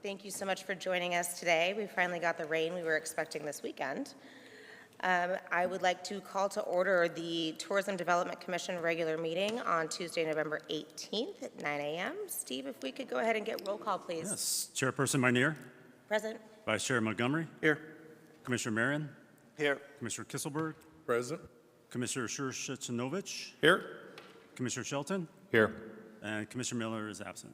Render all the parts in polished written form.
Thank you so much for joining us today. We finally got the rain we were expecting this weekend. I would like to call to order the Tourism Development Commission regular meeting on Tuesday, November 18th at 9 a.m. Steve, if we could go ahead and get roll call, please. Yes. Chairperson Minear. Present. Vice Chair Montgomery. Here. Commissioner Marion. Here. Commissioner Kisselberg. Present. Commissioner Shurshinovich. Here. Commissioner Shelton. Here. And Commissioner Miller is absent.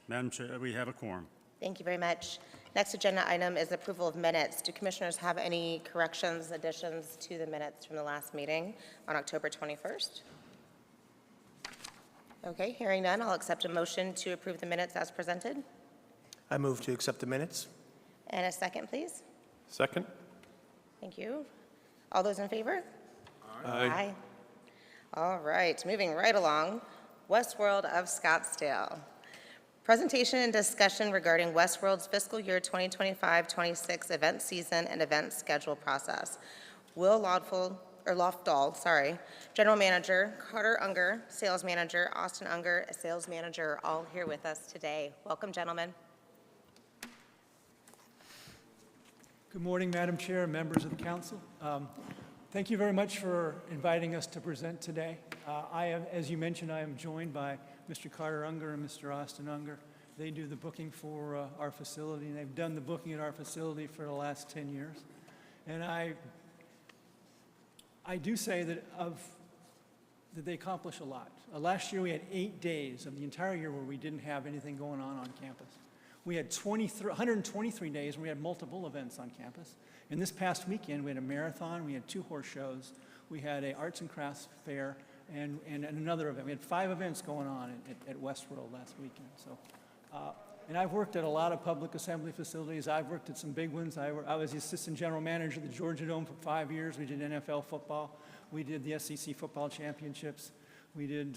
Madam Chair, we have a quorum. Thank you very much. Next agenda item is approval of minutes. Do commissioners have any corrections, additions to the minutes from the last meeting on October 21st? Okay, hearing none, I'll accept a motion to approve the minutes as presented. I move to accept the minutes. And a second, please. Second. Thank you. All those in favor? Aye. All right, moving right along. Westworld of Scottsdale. Presentation and discussion regarding Westworld's fiscal year 2025-26 event season and event schedule process. Will Lofdahl, General Manager, Carter Unger, Sales Manager, Austin Unger, Sales Manager, are all here with us today. Welcome, gentlemen. Good morning, Madam Chair and members of the council. Thank you very much for inviting us to present today. As you mentioned, I am joined by Mr. Carter Unger and Mr. Austin Unger. They do the booking for our facility, and they've done the booking at our facility for the last 10 years. And I do say that they accomplish a lot. Last year we had 8 days of the entire year where we didn't have anything going on campus. We had 123 days where we had multiple events on campus. And this past weekend, we had a marathon, we had 2 horse shows, we had an arts and crafts fair, and another event. We had 5 events going on at Westworld last weekend. So, and I've worked at a lot of public assembly facilities. I've worked at some big ones. I was the assistant general manager of the Georgia Dome for 5 years. We did NFL football. We did the SEC football championships. We did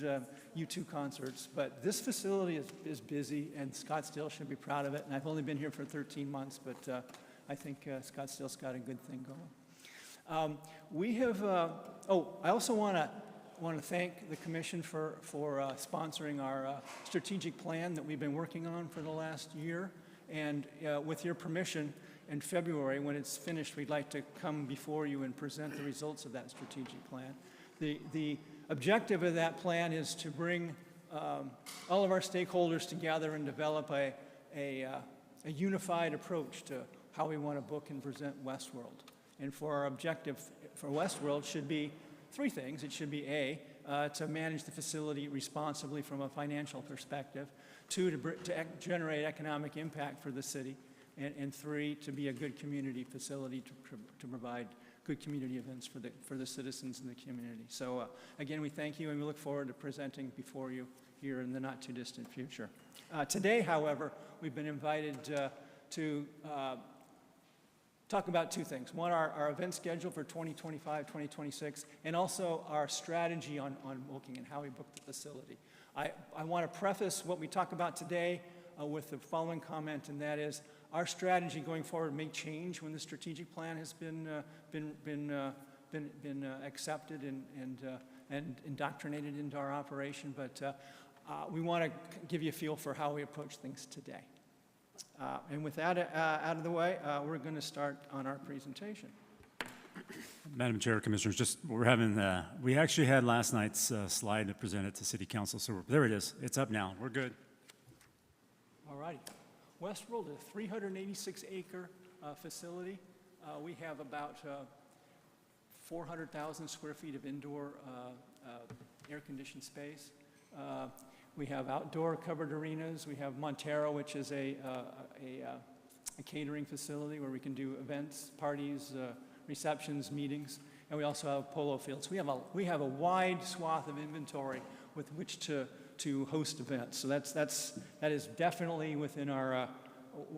U2 concerts, but this facility is busy, and Scottsdale should be proud of it. And I've only been here for 13 months, but I think Scottsdale's got a good thing going. I also want to thank the Commission for sponsoring our strategic plan that we've been working on for the last year. And with your permission, in February, when it's finished, we'd like to come before you and present the results of that strategic plan. The objective of that plan is to bring all of our stakeholders together and develop a unified approach to how we want to book and present Westworld. And for our objective for Westworld should be 3 things. It should be A, to manage the facility responsibly from a financial perspective, 2, to generate economic impact for the city, and 3, to be a good community facility to provide good community events for the citizens in the community. So again, we thank you and we look forward to presenting before you here in the not too distant future. Today, however, we've been invited to talk about 2 things. One, our event schedule for 2025-2026, and also our strategy on booking and how we book the facility. I want to preface what we talk about today with the following comment, and that is our strategy going forward may change when the strategic plan has been accepted and indoctrinated into our operation, but we want to give you a feel for how we approach things today. And with that out of the way, we're going to start on our presentation. Madam Chair, Commissioners, we actually had last night's slide presented to City Council, so there it is. It's up now. We're good. All righty. Westworld is a 386-acre facility. We have about 400,000 square feet of indoor air-conditioned space. We have outdoor covered arenas. We have Montero, which is a catering facility where we can do events, parties, receptions, meetings, and we also have polo fields. We have a wide swath of inventory with which to host events. So that is definitely within our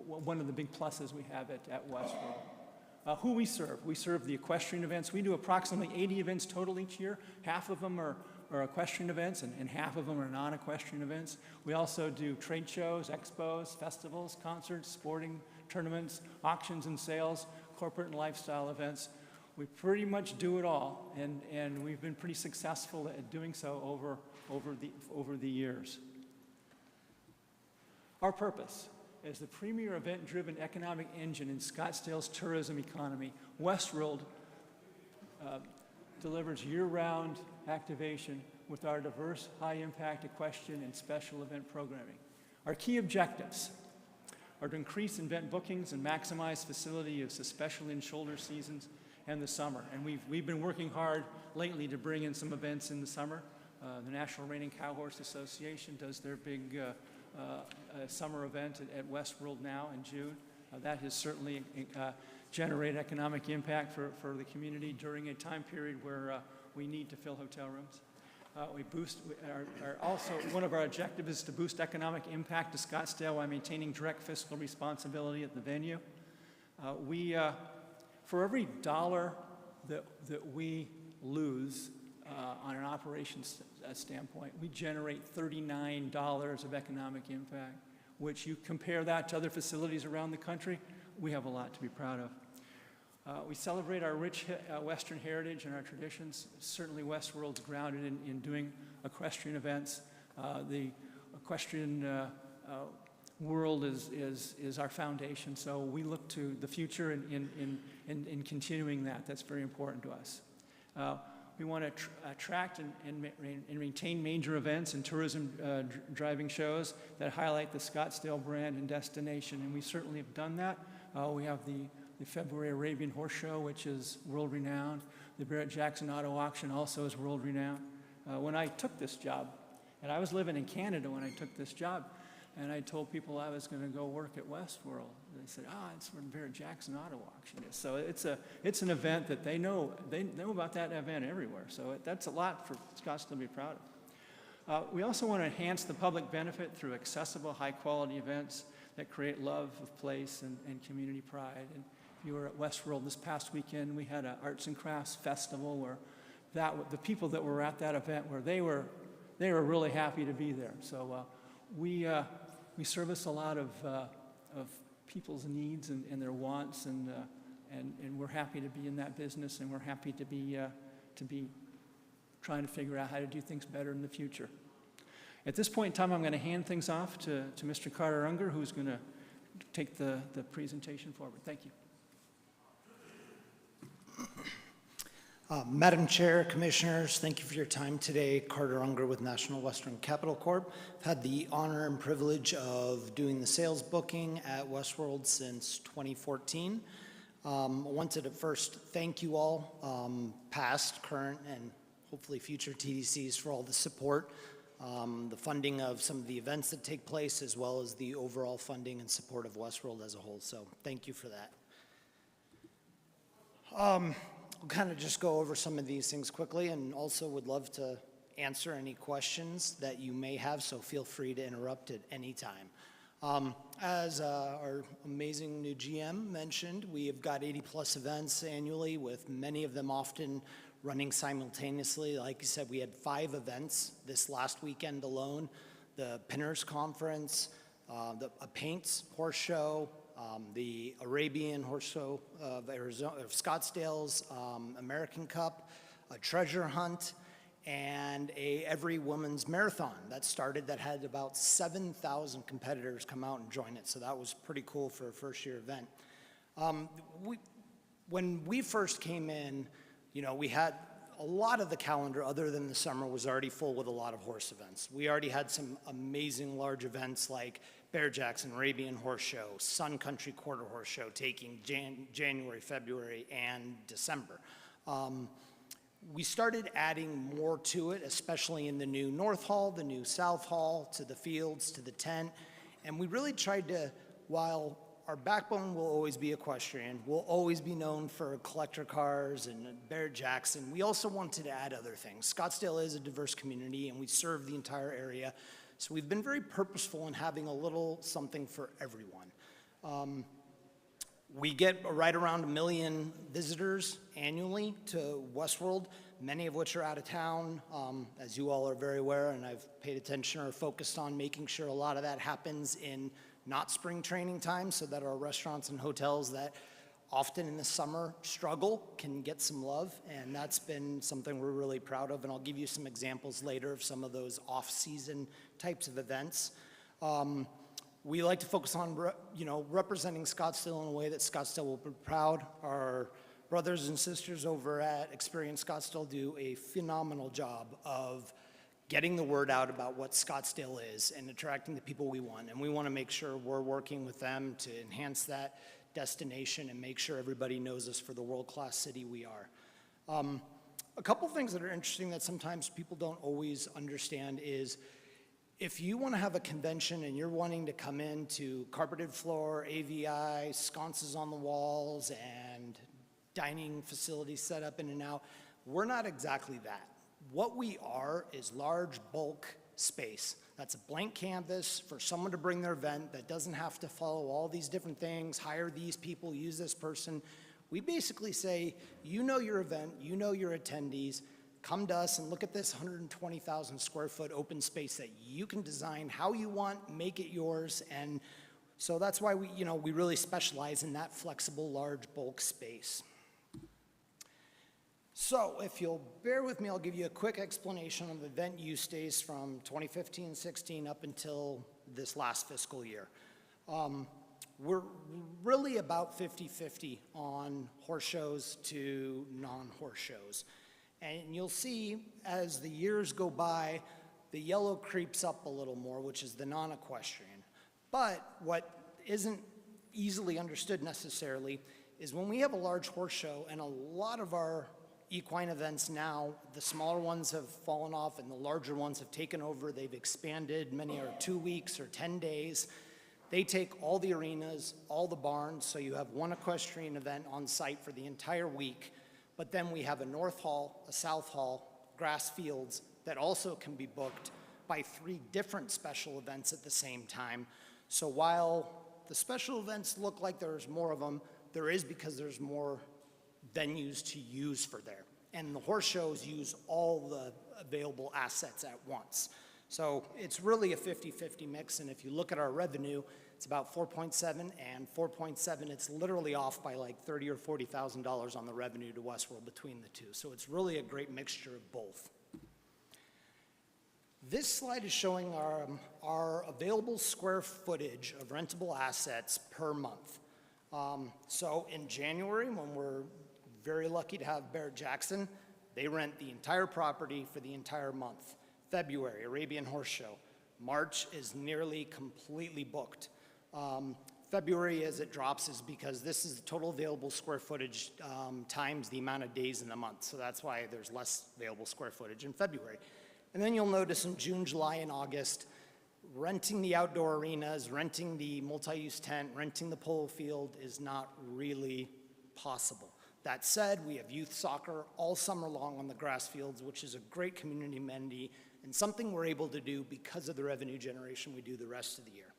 one of the big pluses we have at Westworld. Who we serve the equestrian events. We do approximately 80 events total each year. Half of them are equestrian events, and half of them are non-equestrian events. We also do trade shows, expos, festivals, concerts, sporting tournaments, auctions and sales, corporate and lifestyle events. We pretty much do it all, and we've been pretty successful at doing so over the years. Our purpose as the premier event-driven economic engine in Scottsdale's tourism economy, Westworld delivers year-round activation with our diverse, high-impact equestrian and special event programming. Our key objectives are to increase event bookings and maximize facility use, especially in shoulder seasons and the summer. And we've been working hard lately to bring in some events in the summer. The National Reining Cowhorse Association does their big summer event at Westworld now in June. That has certainly generated economic impact for the community during a time period where we need to fill hotel rooms. Also, one of our objectives is to boost economic impact to Scottsdale while maintaining direct fiscal responsibility at the venue. For every dollar that we lose on an operations standpoint, we generate $39 of economic impact, which you compare that to other facilities around the country, we have a lot to be proud of. We celebrate our rich Western heritage and our traditions. Certainly Westworld's grounded in doing equestrian events. The equestrian world is our foundation, so we look to the future in continuing that. That's very important to us. We want to attract and maintain major events and tourism driving shows that highlight the Scottsdale brand and destination, and we certainly have done that. We have the February Arabian Horse Show, which is world-renowned. The Barrett-Jackson Auto Auction also is world-renowned. When I took this job, and I was living in Canada when I took this job, and I told people I was going to go work at Westworld. They said, it's where the Barrett-Jackson Auto Auction is. So it's an event that they know about that event everywhere. So that's a lot for Scottsdale to be proud of. We also want to enhance the public benefit through accessible, high-quality events that create love of place and community pride. And if you were at Westworld this past weekend, we had an arts and crafts festival where the people that were at that event, they were really happy to be there. So we service a lot of people's needs and their wants, and we're happy to be in that business, and we're happy to be trying to figure out how to do things better in the future. At this point in time, I'm going to hand things off to Mr. Carter Unger, who's going to take the presentation forward. Thank you. Madam Chair, Commissioners, thank you for your time today. Carter Unger with National Western Capital Corp. I've had the honor and privilege of doing the sales booking at Westworld since 2014. I wanted to first thank you all, past, current, and hopefully future TDCs for all the support, the funding of some of the events that take place, as well as the overall funding and support of Westworld as a whole. So thank you for that. We'll kind of just go over some of these things quickly, and also would love to answer any questions that you may have, so feel free to interrupt at any time. As our amazing new GM mentioned, we have got 80+ events annually, with many of them often running simultaneously. Like you said, we had 5 events this last weekend alone: the Pinners Conference, a Paints Horse Show, the Arabian Horse Show of Scottsdale's American Cup, a treasure hunt, and a Every Woman's Marathon that had about 7,000 competitors come out and join it. So that was pretty cool for a first-year event. When we first came in, we had a lot of the calendar, other than the summer, was already full with a lot of horse events. We already had some amazing large events like Barrett-Jackson Arabian Horse Show, Sun Country Quarter Horse Show, taking January, February, and December. We started adding more to it, especially in the new North Hall, the new South Hall, to the fields, to the tent. And we really tried to, while our backbone will always be equestrian, we'll always be known for collector cars and Barrett-Jackson, we also wanted to add other things. Scottsdale is a diverse community, and we serve the entire area. So we've been very purposeful in having a little something for everyone. We get right around 1 million visitors annually to Westworld, many of which are out of town, as you all are very aware, and I've paid attention or focused on making sure a lot of that happens in not spring training time, so that our restaurants and hotels that often in the summer struggle can get some love, and that's been something we're really proud of, and I'll give you some examples later of some of those off-season types of events. We like to focus on, representing Scottsdale in a way that Scottsdale will be proud. Our brothers and sisters over at Experience Scottsdale do a phenomenal job of getting the word out about what Scottsdale is and attracting the people we want. And we want to make sure we're working with them to enhance that destination and make sure everybody knows us for the world-class city we are. A couple things that are interesting that sometimes people don't always understand is if you want to have a convention and you're wanting to come into carpeted floor, AVI, sconces on the walls, and dining facilities set up in and out, we're not exactly that. What we are is large bulk space. That's a blank canvas for someone to bring their event that doesn't have to follow all these different things, hire these people, use this person. We basically say, you know your event, you know your attendees, come to us and look at this 120,000 square foot open space that you can design how you want, make it yours, and so that's why we really specialize in that flexible, large bulk space. So if you'll bear with me, I'll give you a quick explanation of event use days from 2015-16 up until this last fiscal year. We're really about 50-50 on horse shows to non-horse shows. And you'll see as the years go by, the yellow creeps up a little more, which is the non-equestrian. But what isn't easily understood necessarily is when we have a large horse show, and a lot of our equine events now, the smaller ones have fallen off and the larger ones have taken over. They've expanded. Many are 2 weeks or 10 days. They take all the arenas, all the barns, so you have one equestrian event on site for the entire week. But then we have a North Hall, a South Hall, grass fields that also can be booked by 3 different special events at the same time. So while the special events look like there's more of them, there is because there's more venues to use for there. And the horse shows use all the available assets at once. So it's really a 50-50 mix, and if you look at our revenue, it's about 4.7, and 4.7, it's literally off by like $30,000 or $40,000 on the revenue to Westworld between the two. So it's really a great mixture of both. This slide is showing our available square footage of rentable assets per month. So in January, when we're very lucky to have Barrett Jackson, they rent the entire property for the entire month. February, Arabian Horse Show. March is nearly completely booked. February, as it drops, is because this is the total available square footage times the amount of days in the month. So that's why there's less available square footage in February. And then you'll notice in June, July, and August, renting the outdoor arenas, renting the multi-use tent, renting the polo field is not really possible. That said, we have youth soccer all summer long on the grass fields, which is a great community amenity and something we're able to do because of the revenue generation we do the rest of the year.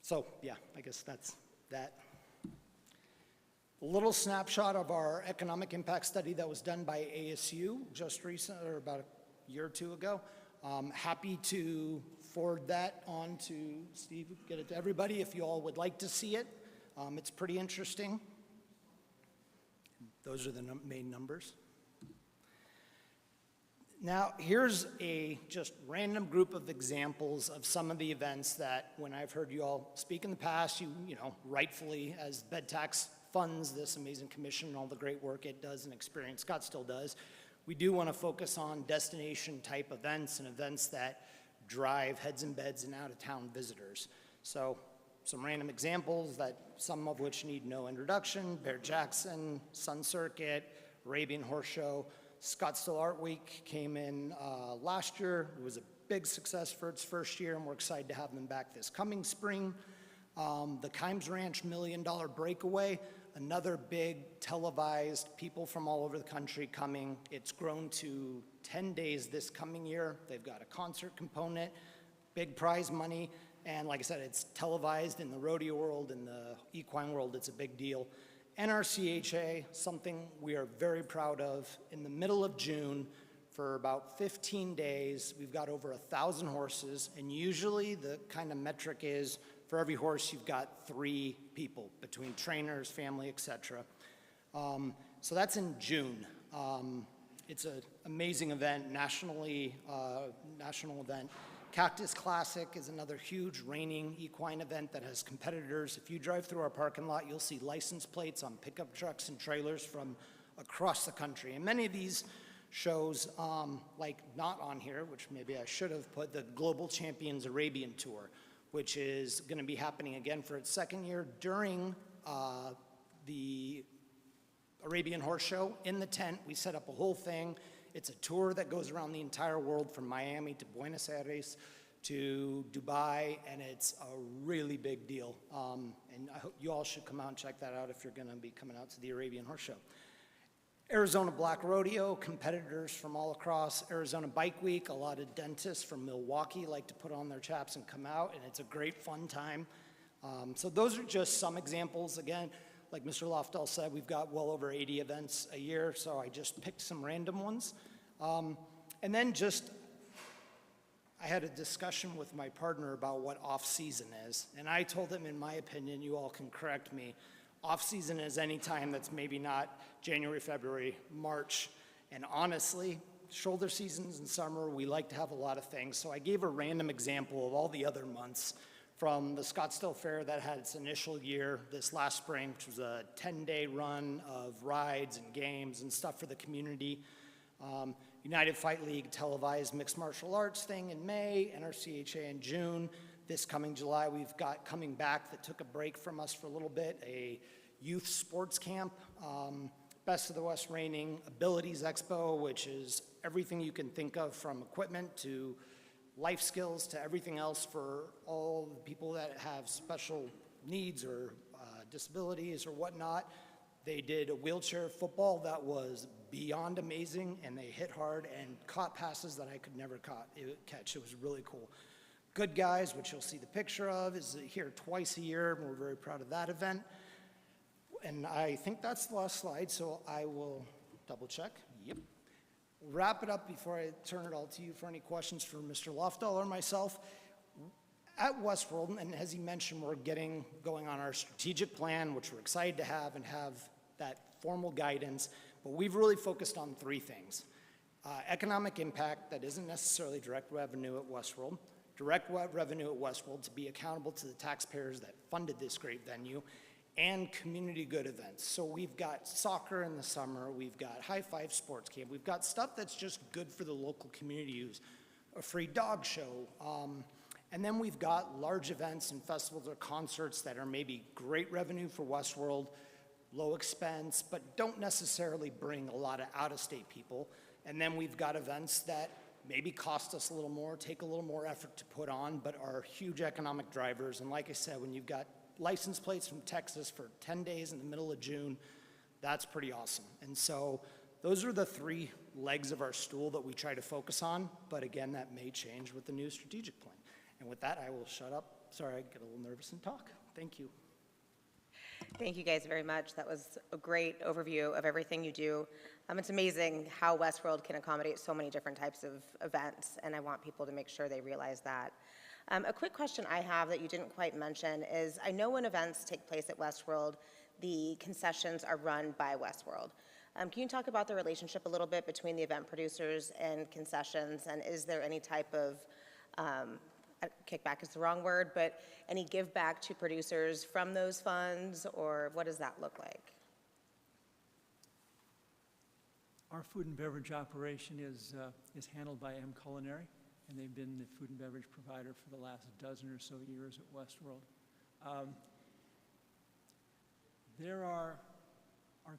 So yeah, I guess that's that. A little snapshot of our economic impact study that was done by ASU just recent, or about a year or two ago. Happy to forward that on to Steve, get it to everybody if you all would like to see it. It's pretty interesting. Those are the main numbers. Now, here's a just random group of examples of some of the events that when I've heard you all speak in the past, you know, rightfully, as bed tax funds this amazing commission and all the great work it does and Experience Scottsdale does, we do want to focus on destination type events and events that drive heads and beds and out-of-town visitors. So some random examples that some of which need no introduction: Barrett Jackson, Sun Circuit, Arabian Horse Show. Scottsdale Art Week came in last year. It was a big success for its first year, and we're excited to have them back this coming spring. The Kimes Ranch $1 Million Breakaway, another big televised, people from all over the country coming. It's grown to 10 days this coming year. They've got a concert component, big prize money, and like I said, it's televised in the rodeo world, in the equine world. It's a big deal. NRCHA, something we are very proud of. In the middle of June, for about 15 days, we've got over 1,000 horses, and usually the kind of metric is for every horse, you've got 3 people between trainers, family, etc. So that's in June. It's an amazing event, national event. Cactus Classic is another huge reining equine event that has competitors. If you drive through our parking lot, you'll see license plates on pickup trucks and trailers from across the country. And many of these shows, like not on here, which maybe I should have put, the Global Champions Arabian Tour, which is going to be happening again for its second year during the Arabian Horse Show. In the tent, we set up a whole thing. It's a tour that goes around the entire world from Miami to Buenos Aires to Dubai, and it's a really big deal. And I hope you all should come out and check that out if you're going to be coming out to the Arabian Horse Show. Arizona Black Rodeo, competitors from all across. Arizona Bike Week, a lot of dentists from Milwaukee like to put on their chaps and come out, and it's a great fun time. So those are just some examples. Again, like Mr. Lofdahl said, we've got well over 80 events a year, so I just picked some random ones. And then I had a discussion with my partner about what off-season is, and I told him, in my opinion, you all can correct me, off-season is any time that's maybe not January, February, March, and honestly, shoulder seasons in summer, we like to have a lot of things, so I gave a random example of all the other months, from the Scottsdale Fair that had its initial year this last spring, which was a 10-day run of rides and games and stuff for the community. United Fight League televised mixed martial arts thing in May, NRCHA in June. This coming July, we've got coming back that took a break from us for a little bit, a youth sports camp, Best of the West Reining, Abilities Expo, which is everything you can think of from equipment to life skills to everything else for all the people that have special needs or disabilities or whatnot. They did a wheelchair football that was beyond amazing, and they hit hard and caught passes that I could never catch. It was really cool. Good Guys, which you'll see the picture of, is here twice a year, and we're very proud of that event. And I think that's the last slide, so I will double check. Yep. Wrap it up before I turn it all to you for any questions for Mr. Lofdahl or myself. At Westworld, and as he mentioned, we're going on our strategic plan, which we're excited to have and have that formal guidance, but we've really focused on three things. Economic impact that isn't necessarily direct revenue at Westworld, direct revenue at Westworld to be accountable to the taxpayers that funded this great venue, and community good events. So we've got soccer in the summer, we've got High Five Sports Camp, we've got stuff that's just good for the local community use, a free dog show, and then we've got large events and festivals or concerts that are maybe great revenue for Westworld, low expense, but don't necessarily bring a lot of out-of-state people. And then we've got events that maybe cost us a little more, take a little more effort to put on, but are huge economic drivers. And like I said, when you've got license plates from Texas for 10 days in the middle of June, that's pretty awesome. And so those are the three legs of our stool that we try to focus on, but again, that may change with the new strategic plan. And with that, I will shut up. Sorry, I get a little nervous and talk. Thank you. Thank you guys very much. That was a great overview of everything you do. It's amazing how Westworld can accommodate so many different types of events, and I want people to make sure they realize that. A quick question I have that you didn't quite mention is, I know when events take place at Westworld, the concessions are run by Westworld. Can you talk about the relationship a little bit between the event producers and concessions, and is there any type of, kickback is the wrong word, but any give back to producers from those funds, or what does that look like? Our food and beverage operation is handled by M Culinary, and they've been the food and beverage provider for the last dozen or so years at Westworld. There are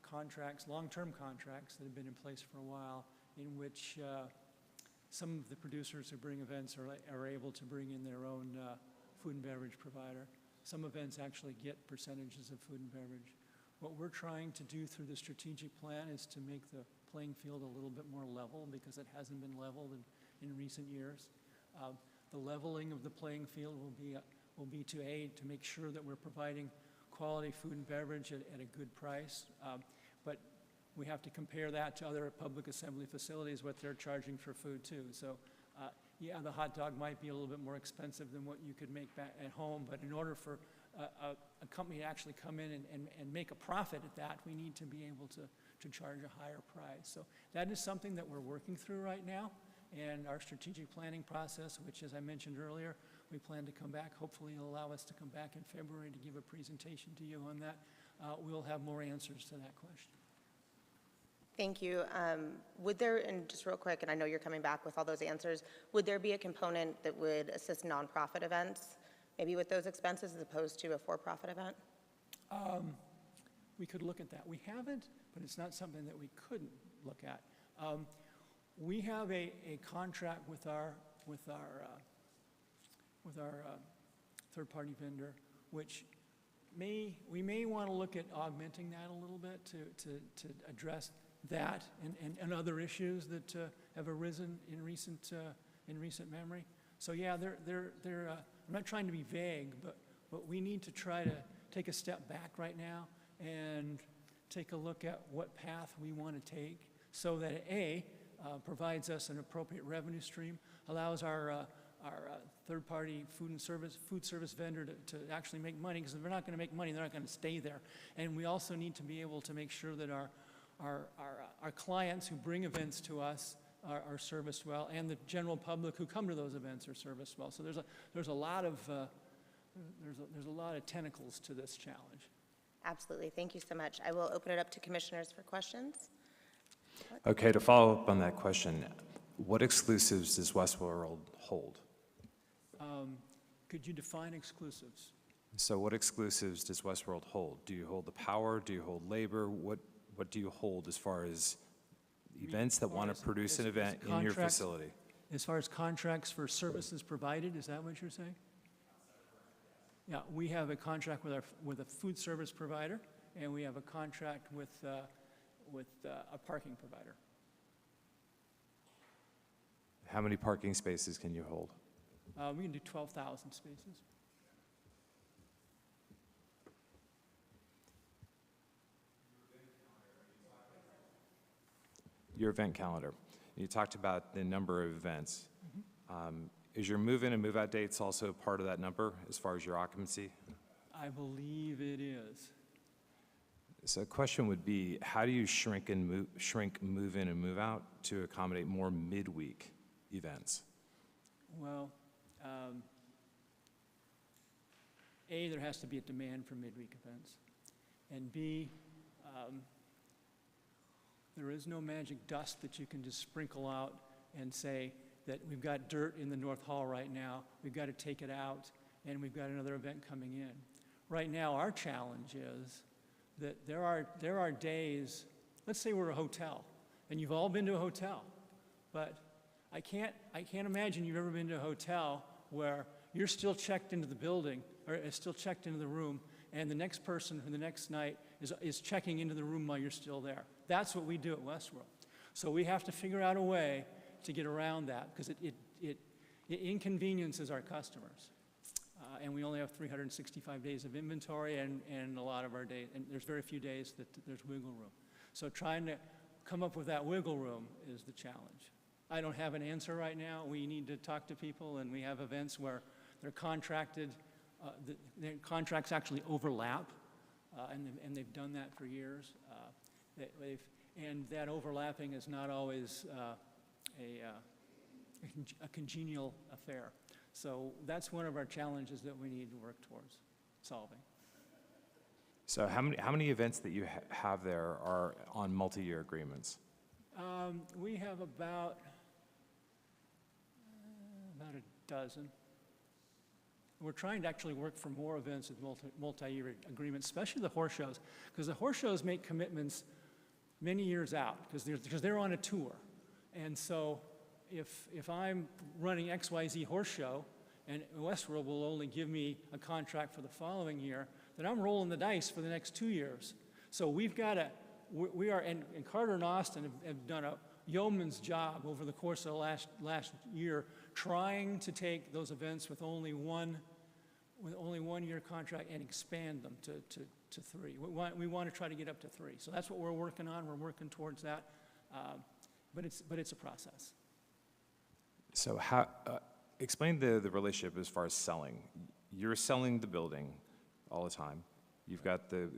contracts, long-term contracts that have been in place for a while, in which some of the producers who bring events are able to bring in their own food and beverage provider. Some events actually get percentages of food and beverage. What we're trying to do through the strategic plan is to make the playing field a little bit more level, because it hasn't been leveled in recent years. The leveling of the playing field will be to make sure that we're providing quality food and beverage at a good price, but we have to compare that to other public assembly facilities, what they're charging for food too. So yeah, the hot dog might be a little bit more expensive than what you could make back at home, but in order for a company to actually come in and make a profit at that, we need to be able to charge a higher price. So that is something that we're working through right now, and our strategic planning process, which, as I mentioned earlier, we plan to come back. Hopefully, it'll allow us to come back in February to give a presentation to you on that. We'll have more answers to that question. Thank you. Would there, and just real quick, and I know you're coming back with all those answers, would there be a component that would assist nonprofit events, maybe with those expenses as opposed to a for-profit event? We could look at that. We haven't, but it's not something that we couldn't look at. We have a contract with our third-party vendor, which we may want to look at augmenting that a little bit to address that and other issues that have arisen in recent memory. So yeah, I'm not trying to be vague, but we need to try to take a step back right now and take a look at what path we want to take so that provides us an appropriate revenue stream, allows our third-party food service vendor to actually make money, because if they're not going to make money, they're not going to stay there. And we also need to be able to make sure that our clients who bring events to us are serviced well, and the general public who come to those events are serviced well. So there's a lot of tentacles to this challenge. Absolutely. Thank you so much. I will open it up to commissioners for questions. Okay, to follow up on that question, what exclusives does Westworld hold? Could you define exclusives? So what exclusives does Westworld hold? Do you hold the power? Do you hold labor? What do you hold as far as events that want to produce an event in your facility? As far as contracts for services provided, is that what you're saying? Yeah, we have a contract with a food service provider, and we have a contract with a parking provider. How many parking spaces can you hold? We can do 12,000 spaces. Your event calendar. You talked about the number of events. Is your move-in and move-out dates also part of that number as far as your occupancy? I believe it is. So the question would be, how do you shrink move-in and move-out to accommodate more midweek events? Well, A, there has to be a demand for midweek events. And B, there is no magic dust that you can just sprinkle out and say that we've got dirt in the North Hall right now, we've got to take it out, and we've got another event coming in. Right now, our challenge is that there are days, let's say we're a hotel, and you've all been to a hotel, but I can't imagine you've ever been to a hotel where you're still checked into the building, or still checked into the room, and the next person for the next night is checking into the room while you're still there. That's what we do at Westworld. So we have to figure out a way to get around that, because it inconveniences our customers. And we only have 365 days of inventory, and a lot of our days, and there's very few days that there's wiggle room. So trying to come up with that wiggle room is the challenge. I don't have an answer right now. We need to talk to people, and we have events where they're contracted, their contracts actually overlap, and they've done that for years. And that overlapping is not always a congenial affair. So that's one of our challenges that we need to work towards solving. So how many events that you have there are on multi-year agreements? We have about a dozen. We're trying to actually work for more events with multi-year agreements, especially the horse shows, because the horse shows make commitments many years out, because they're on a tour. And so if I'm running XYZ horse show, and Westworld will only give me a contract for the following year, then I'm rolling the dice for the next 2 years. So we've got to, and Carter and Austin have done a yeoman's job over the course of the last year, trying to take those events with only one year contract and expand them to 3. We want to try to get up to 3. So that's what we're working on. We're working towards that, but it's a process. So explain the relationship as far as selling. You're selling the building all the time. You've got the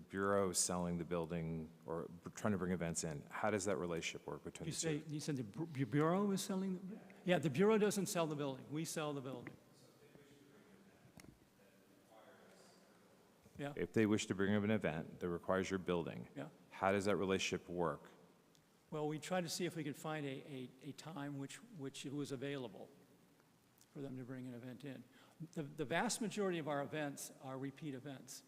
Bureau selling the building or trying to bring events in. How does that relationship work between the two? You said the Bureau is selling? Yeah, the Bureau doesn't sell the building. We sell the building. Yeah, If they wish to bring up an event that requires your building, yeah. how does that relationship work? Well, we tried to see if we could find a time which it was available for them to bring an event in. The vast majority of our events are repeat events.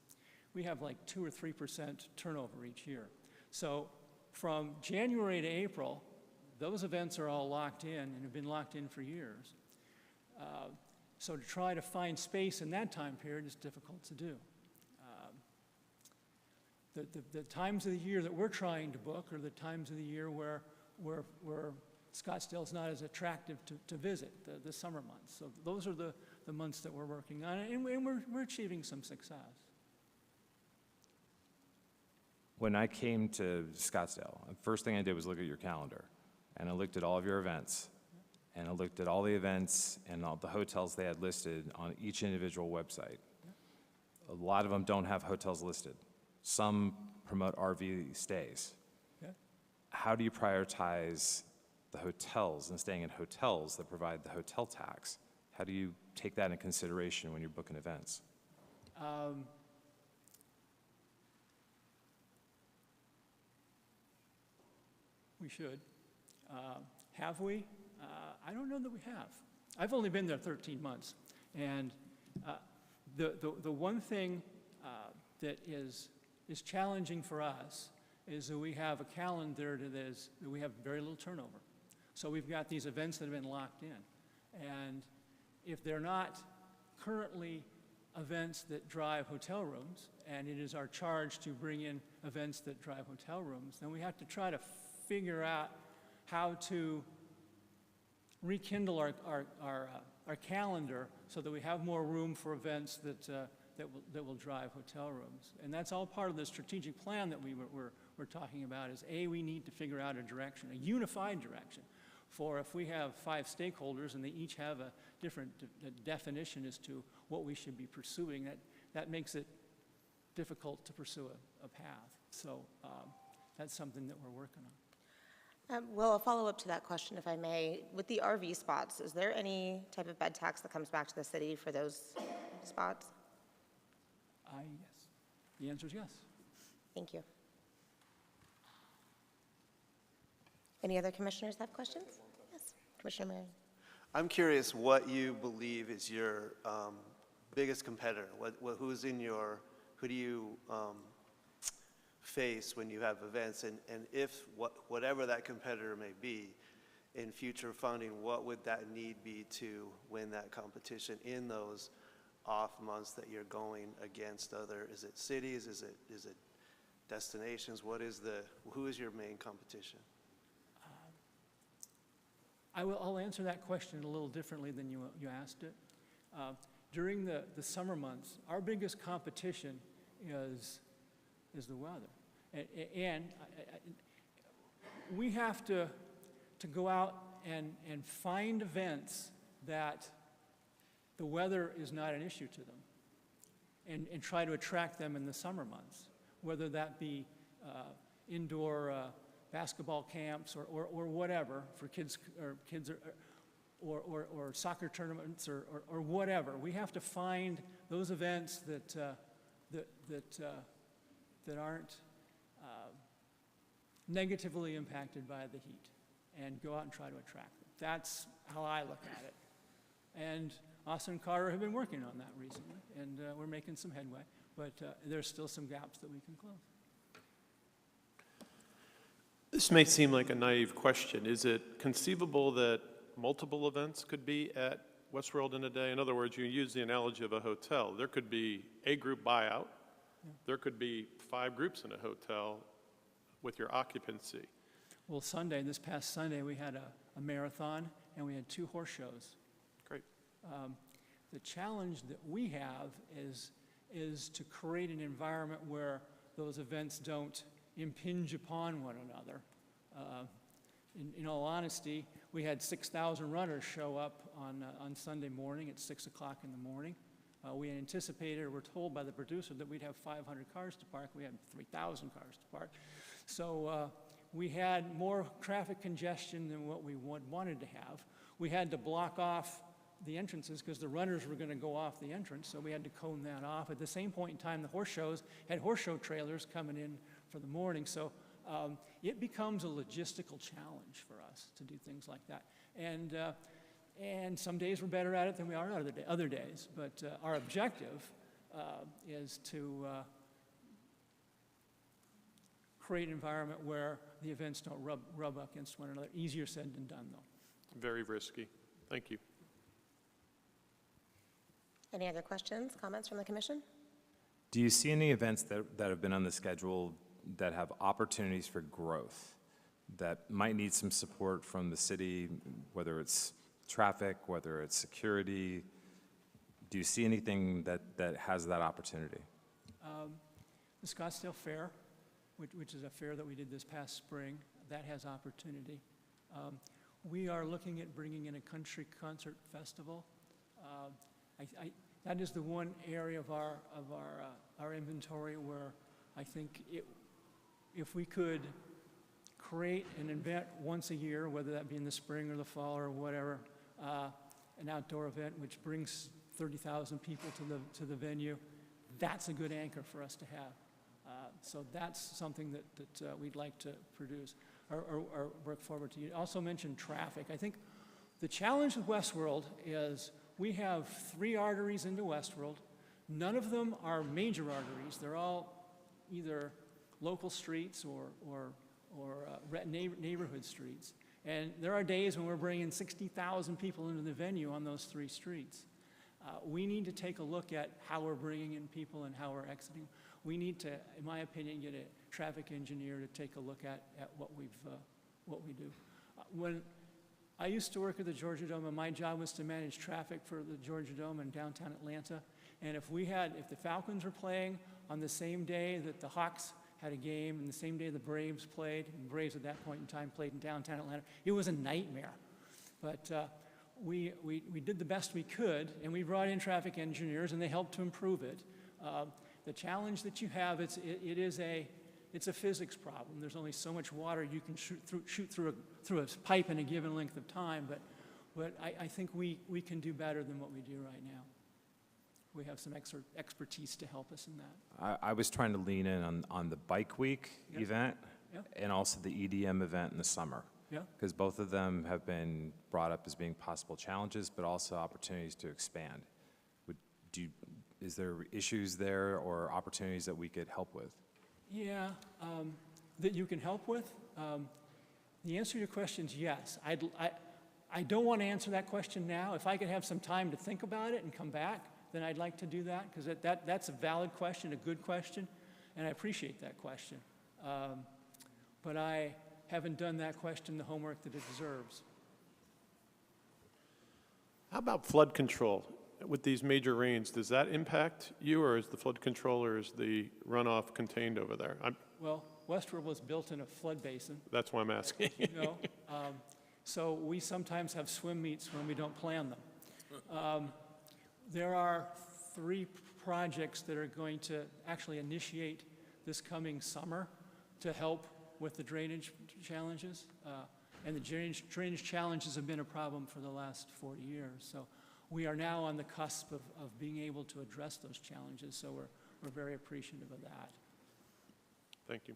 We have like 2 or 3% turnover each year. So from January to April, those events are all locked in and have been locked in for years. So to try to find space in that time period is difficult to do. The times of the year that we're trying to book are the times of the year where Scottsdale's not as attractive to visit, the summer months. So those are the months that we're working on, and we're achieving some success. When I came to Scottsdale, the first thing I did was look at your calendar, and I looked at all of your events, and I looked at all the events and all the hotels they had listed on each individual website. A lot of them don't have hotels listed. Some promote RV stays. Yeah. How do you prioritize the hotels and staying in hotels that provide the hotel tax? How do you take that into consideration when you're booking events? We should. Have we? I don't know that we have. I've only been there 13 months, and the one thing that is challenging for us is that we have a calendar that we have very little turnover. So we've got these events that have been locked in, and if they're not currently events that drive hotel rooms, and it is our charge to bring in events that drive hotel rooms, then we have to try to figure out how to rekindle our calendar so that we have more room for events that will drive hotel rooms. And that's all part of the strategic plan that we're talking about is, A, we need to figure out a direction, a unified direction. For if we have 5 stakeholders and they each have a different definition as to what we should be pursuing, that makes it difficult to pursue a path. So that's something that we're working on. Well, a follow-up to that question, if I may. With the RV spots, is there any type of bed tax that comes back to the city for those spots? Yes. The answer is yes. Thank you. Any other commissioners have questions? Yes, Commissioner Marion. I'm curious what you believe is your biggest competitor. Who do you face when you have events, and if whatever that competitor may be, in future funding, what would that need be to win that competition in those off months that you're going against other? Is it cities? Is it destinations? Who is your main competition? I'll answer that question a little differently than you asked it. During the summer months, our biggest competition is the weather. And we have to go out and find events that the weather is not an issue to them and try to attract them in the summer months, whether that be indoor basketball camps or whatever for kids or soccer tournaments or whatever. We have to find those events that aren't negatively impacted by the heat and go out and try to attract them. That's how I look at it. And Austin and Carter have been working on that recently, and we're making some headway, but there's still some gaps that we can close. This may seem like a naive question. Is it conceivable that multiple events could be at Westworld in a day? In other words, you use the analogy of a hotel. There could be a group buyout. Yeah. There could be 5 groups in a hotel with your occupancy. Well, this past Sunday, we had a marathon and we had 2 horse shows. Great. The challenge that we have is to create an environment where those events don't impinge upon one another. In all honesty, we had 6,000 runners show up on Sunday morning at 6 o'clock in the morning. We anticipated, or were told by the producer, that we'd have 500 cars to park. We had 3,000 cars to park. So we had more traffic congestion than what we wanted to have. We had to block off the entrances because the runners were going to go off the entrance, so we had to cone that off. At the same point in time, the horse shows had horse show trailers coming in for the morning, so it becomes a logistical challenge for us to do things like that. And some days we're better at it than we are other days, but our objective is to create an environment where the events don't rub up against one another. Easier said than done, though. Very risky. Thank you. Any other questions, comments from the commission? Do you see any events that have been on the schedule that have opportunities for growth, that might need some support from the city, whether it's traffic, whether it's security? Do you see anything that has that opportunity? The Scottsdale Fair, which is a fair that we did this past spring, that has opportunity. We are looking at bringing in a country concert festival. That is the one area of our inventory where I think if we could create an event once a year, whether that be in the spring or the fall or whatever, an outdoor event which brings 30,000 people to the venue, that's a good anchor for us to have. So that's something that we'd like to produce or work forward to. You also mentioned traffic. I think the challenge with Westworld is we have 3 arteries into Westworld. None of them are major arteries. They're all either local streets or neighborhood streets. And there are days when we're bringing 60,000 people into the venue on those 3 streets. We need to take a look at how we're bringing in people and how we're exiting. We need to, in my opinion, get a traffic engineer to take a look at what we do. When I used to work at the Georgia Dome, and my job was to manage traffic for the Georgia Dome in downtown Atlanta. And if the Falcons were playing on the same day that the Hawks had a game, and the same day the Braves played, and the Braves at that point in time played in downtown Atlanta, it was a nightmare. But we did the best we could, and we brought in traffic engineers, and they helped to improve it. The challenge that you have, it's a physics problem. There's only so much water you can shoot through a pipe in a given length of time, but I think we can do better than what we do right now. We have some expertise to help us in that. I was trying to lean in on the Bike Week event and also the EDM event in the summer. Yeah. Because both of them have been brought up as being possible challenges, but also opportunities to expand. Is there issues there or opportunities that we could help with? Yeah, that you can help with? The answer to your question is yes. I don't want to answer that question now. If I could have some time to think about it and come back, then I'd like to do that, because that's a valid question, a good question, and I appreciate that question. But I haven't done that question the homework that it deserves. How about flood control? With these major rains, does that impact you, or is the flood control, or is the runoff contained over there? Well, Westworld was built in a flood basin. That's why I'm asking. So we sometimes have swim meets when we don't plan them. There are 3 projects that are going to actually initiate this coming summer to help with the drainage challenges. And the drainage challenges have been a problem for the last 40 years. So we are now on the cusp of being able to address those challenges. So we're very appreciative of that. Thank you.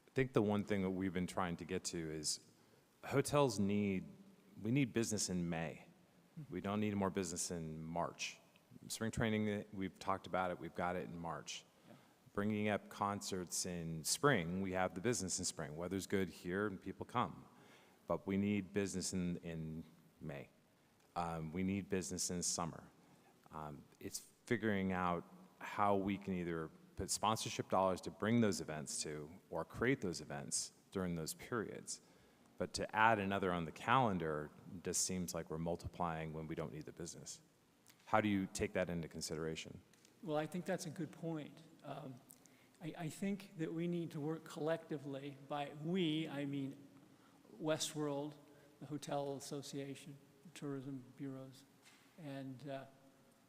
I think the one thing that we've been trying to get to is hotels we need business in May. We don't need more business in March. Spring training, we've talked about it, we've got it in March. Yeah. Bringing up concerts in spring, we have the business in spring. Weather's good here and people come. But we need business in May. We need business in summer. It's figuring out how we can either put sponsorship dollars to bring those events to or create those events during those periods. But to add another on the calendar just seems like we're multiplying when we don't need the business. How do you take that into consideration? Well, I think that's a good point. I think that we need to work collectively. By we, I mean Westworld, the Hotel Association, tourism bureaus, and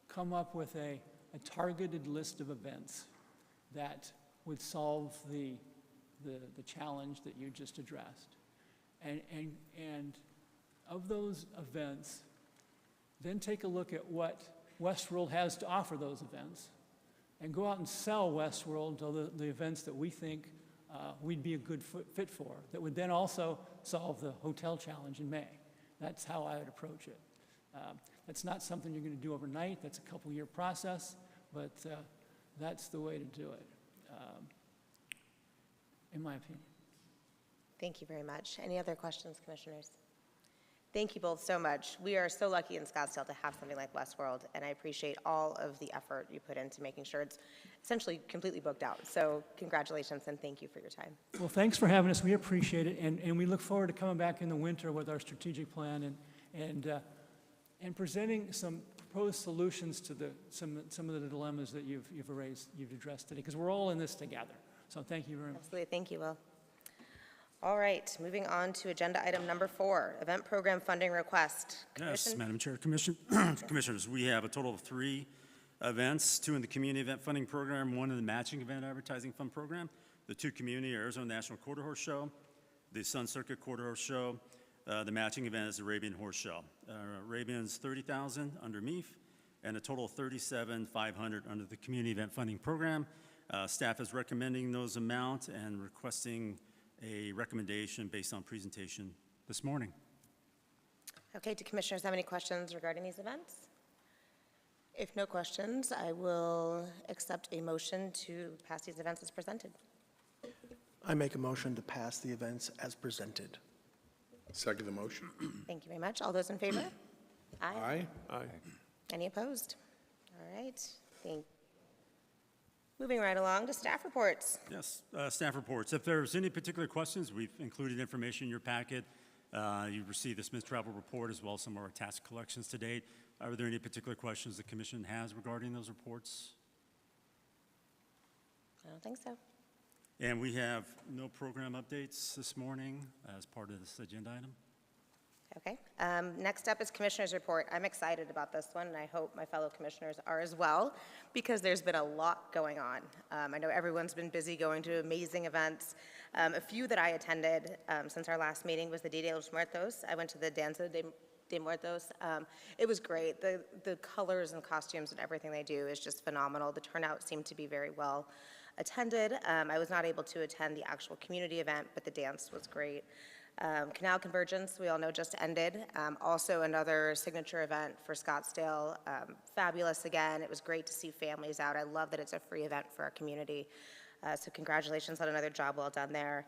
come up with a targeted list of events that would solve the challenge that you just addressed. And of those events, then take a look at what Westworld has to offer those events, and go out and sell Westworld to the events that we think we'd be a good fit for, that would then also solve the hotel challenge in May. That's how I would approach it. That's not something you're going to do overnight. That's a couple-year process, but that's the way to do it, in my opinion. Thank you very much. Any other questions, commissioners? Thank you both so much. We are so lucky in Scottsdale to have something like Westworld, and I appreciate all of the effort you put into making sure it's essentially completely booked out. So congratulations, and thank you for your time. Well, thanks for having us. We appreciate it, and we look forward to coming back in the winter with our strategic plan and presenting some proposed solutions to some of the dilemmas that you've addressed today, because we're all in this together. So thank you very much. Absolutely. Thank you, Will. All right, moving on to agenda item number 4, event program funding request. Yes, Commission? Madam Chair, Commissioners, we have a total of 3 events, 2 in the Community Event Funding Program, 1 in the Matching Event Advertising Fund Program. The 2 community are Arizona National Quarter Horse Show, the Sun Circuit Quarter Horse Show. The matching event is the Arabian Horse Show. Arabian's $30,000 under MEF, and a total of $37,500 under the Community Event Funding Program. Staff is recommending those amounts and requesting a recommendation based on presentation this morning. Okay, do commissioners have any questions regarding these events? If no questions, I will accept a motion to pass these events as presented. I make a motion to pass the events as presented. Second the motion. Thank you very much. All those in favor? Aye. Aye. Any opposed? All right, thank you. Moving right along to staff reports. Yes, staff reports. If there's any particular questions, we've included information in your packet. You've received the Smith Travel Report as well as some of our task collections to date. Are there any particular questions the commission has regarding those reports? I don't think so. And we have no program updates this morning as part of this agenda item. Okay. Next up is Commissioner's Report. I'm excited about this one, and I hope my fellow commissioners are as well, because there's been a lot going on. I know everyone's been busy going to amazing events. A few that I attended since our last meeting was the Dia de los Muertos. I went to the Danza de Muertos. It was great. The colors and costumes and everything they do is just phenomenal. The turnout seemed to be very well attended. I was not able to attend the actual community event, but the dance was great. Canal Convergence, we all know, just ended. Also another signature event for Scottsdale. Fabulous again. It was great to see families out. I love that it's a free event for our community. So congratulations on another job well done there.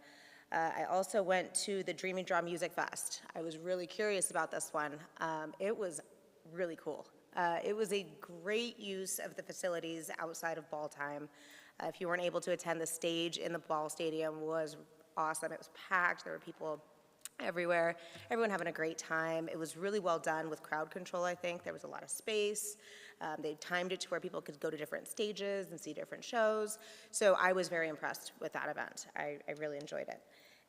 I also went to the Dreaming Draw Music Fest. I was really curious about this one. It was really cool. It was a great use of the facilities outside of ball time. If you weren't able to attend, the stage in the ball stadium was awesome. It was packed. There were people everywhere. Everyone having a great time. It was really well done with crowd control, I think. There was a lot of space. They timed it to where people could go to different stages and see different shows. So I was very impressed with that event. I really enjoyed it.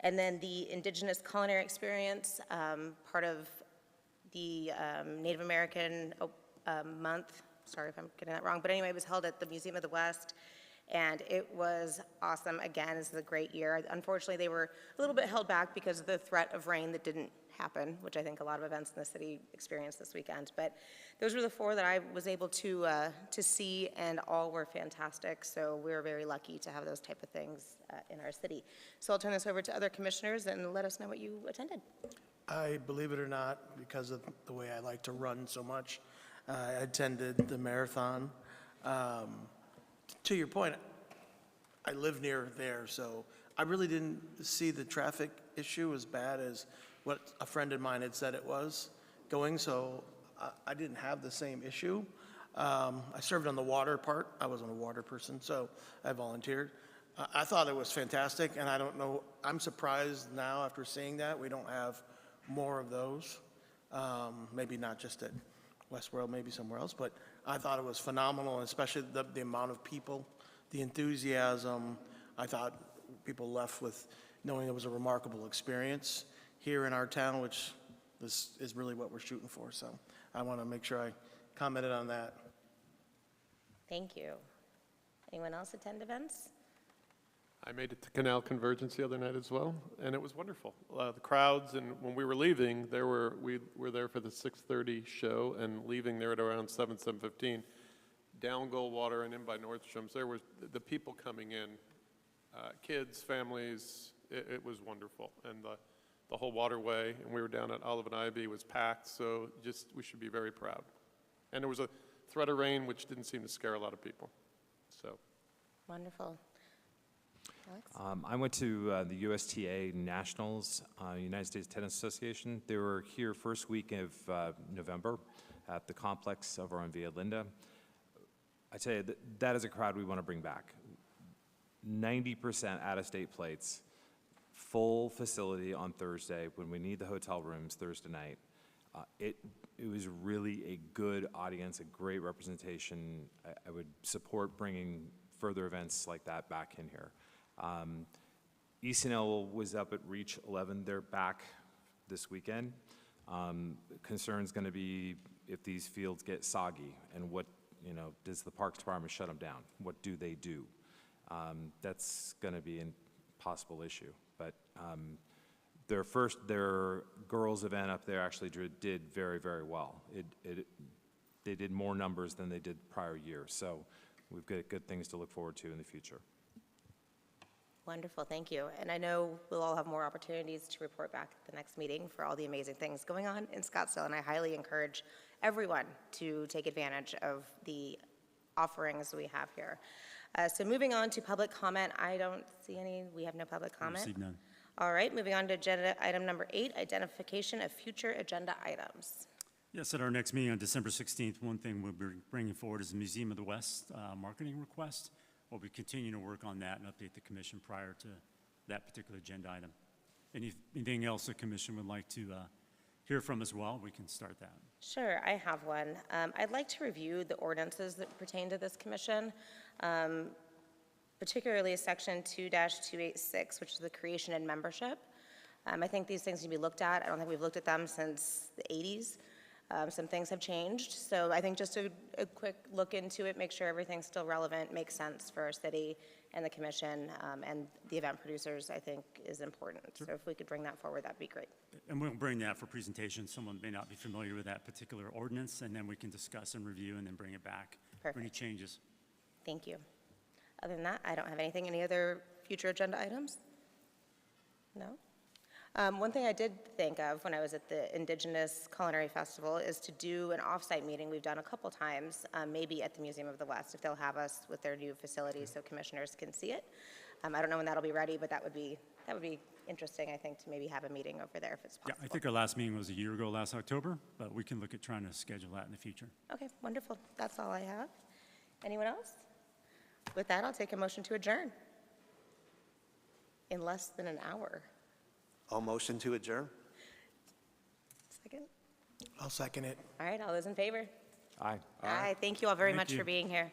And then the Indigenous Culinary Experience, part of the Native American month. Sorry if I'm getting that wrong. But anyway, it was held at the Museum of the West. And it was awesome. Again, this is a great year. Unfortunately, they were a little bit held back because of the threat of rain that didn't happen, which I think a lot of events in the city experienced this weekend. But those were the 4 that I was able to see, and all were fantastic. So we're very lucky to have those type of things in our city. So I'll turn this over to other commissioners and let us know what you attended. I, believe it or not, because of the way I like to run so much, I attended the marathon. To your point, I live near there, so I really didn't see the traffic issue as bad as what a friend of mine had said it was going, so I didn't have the same issue. I served on the water part. I wasn't a water person, so I volunteered. I thought it was fantastic, and I don't know, I'm surprised now after seeing that we don't have more of those. Maybe not just at Westworld, maybe somewhere else, but I thought it was phenomenal, especially the amount of people, the enthusiasm. I thought people left with knowing it was a remarkable experience here in our town, which is really what we're shooting for. So I want to make sure I commented on that. Thank you. Anyone else attend events? I made it to Canal Convergence the other night as well, and it was wonderful. The crowds, and when we were leaving, we were there for the 6:30 show, and leaving there at around 7:15. Down Goldwater and in by Nordstrom's, there was the people coming in, kids, families. It was wonderful, and the whole waterway, and we were down at Olive and Ivy, was packed. So we should be very proud. And there was a threat of rain, which didn't seem to scare a lot of people. So. Wonderful. Alex? I went to the USTA Nationals, United States Tennis Association. They were here first week of November at the complex over on Via Linda. I tell you, that is a crowd we want to bring back. 90% out-of-state plates, full facility on Thursday when we need the hotel rooms Thursday night. It was really a good audience, a great representation. I would support bringing further events like that back in here. ECNL was up at Reach 11. They're back this weekend. Concern's going to be if these fields get soggy and what, does the Parks Department shut them down? What do they do? That's going to be a possible issue. But their girls' event up there actually did very, very well. They did more numbers than they did prior years. So we've got good things to look forward to in the future. Wonderful, thank you. And I know we'll all have more opportunities to report back at the next meeting for all the amazing things going on in Scottsdale, and I highly encourage everyone to take advantage of the offerings we have here. So moving on to public comment, I don't see any, we have no public comment. Received none. All right, moving on to agenda item number 8, identification of future agenda items. Yes, at our next meeting on December 16th, one thing we'll be bringing forward is the Museum of the West marketing request. We'll be continuing to work on that and update the commission prior to that particular agenda item. Anything else the commission would like to hear from as well, we can start that. Sure, I have one. I'd like to review the ordinances that pertain to this commission, particularly section 2-286, which is the creation and membership. I think these things need to be looked at. I don't think we've looked at them since the 80s. Some things have changed, so I think just a quick look into it, make sure everything's still relevant, makes sense for our city and the commission and the event producers, I think is important. Sure. So if we could bring that forward, that'd be great. And we'll bring that for presentation. Someone may not be familiar with that particular ordinance, and then we can discuss and review and then bring it back for any changes. Thank you. Other than that, I don't have anything. Any other future agenda items? No? One thing I did think of when I was at the Indigenous Culinary Festival is to do an off-site meeting we've done a couple times, maybe at the Museum of the West, if they'll have us with their new facilities so commissioners can see it. I don't know when that'll be ready, but that would be interesting, I think, to maybe have a meeting over there if it's possible. Yeah, I think our last meeting was a year ago, last October, but we can look at trying to schedule that in the future. Okay, wonderful. That's all I have. Anyone else? With that, I'll take a motion to adjourn in less than an hour. All motion to adjourn? Second? I'll second it. All right, all those in favor? Aye. Aye. Thank you all very Thank much you. for being here.